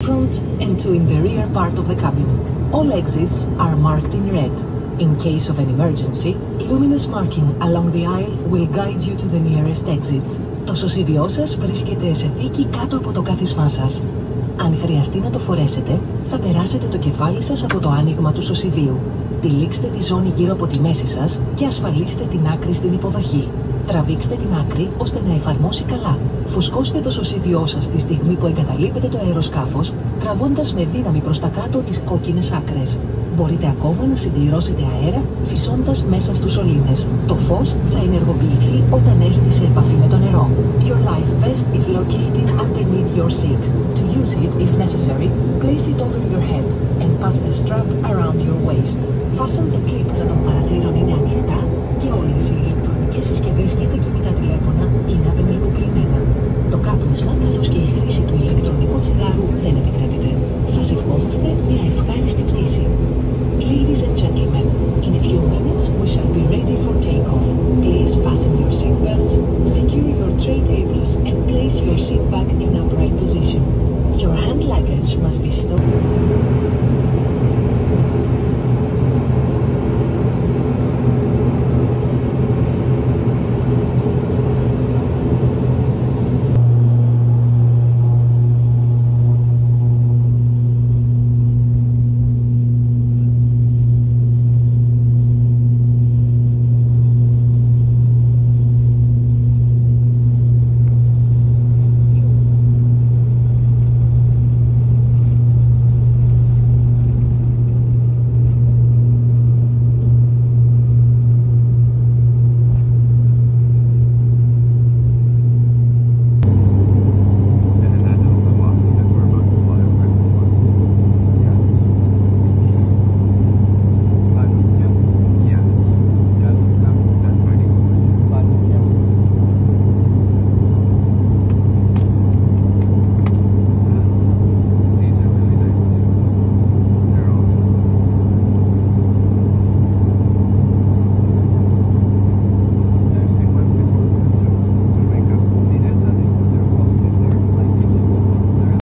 front and 2 in the rear part of the cabin. All exits are marked in red. In case of an emergency, luminous marking along the aisle will guide you to the nearest exit. Το σωσίβιό σας βρίσκεται σε θήκη κάτω από το κάθισμά σας. Αν χρειαστεί να το φορέσετε, θα περάσετε το κεφάλι σας από το άνοιγμα του σωσιβίου. Τυλίξτε τη ζώνη γύρω από τη μέση σας και ασφαλίστε την άκρη στην υποδοχή. Τραβήξτε την άκρη ώστε να εφαρμόσει καλά. Φουσκώστε το σωσίβιό σας τη στιγμή που εγκαταλείπετε το αεροσκάφος, τραβώντας με δύναμη προς τα κάτω τις κόκκινες άκρες. Μπορείτε ακόμα να συμπληρώσετε αέρα φυσώντας μέσα στους σωλήνες. Το φως θα ενεργοποιηθεί όταν έρθει σε επαφή με το νερό. Your life vest is located underneath your seat. To use it, if necessary, place it over your head and pass the strap around your waist. Fasten the κλίπτρα των παραθύρων είναι ανοιχτά και όλες οι ηλεκτρονικές συσκευές και τα κινητά τηλέφωνα είναι απενεργοποιημένα. Το κάπνισμα καθώς και η χρήση του ηλεκτρονικού τσιγάρου δεν επιτρέπεται.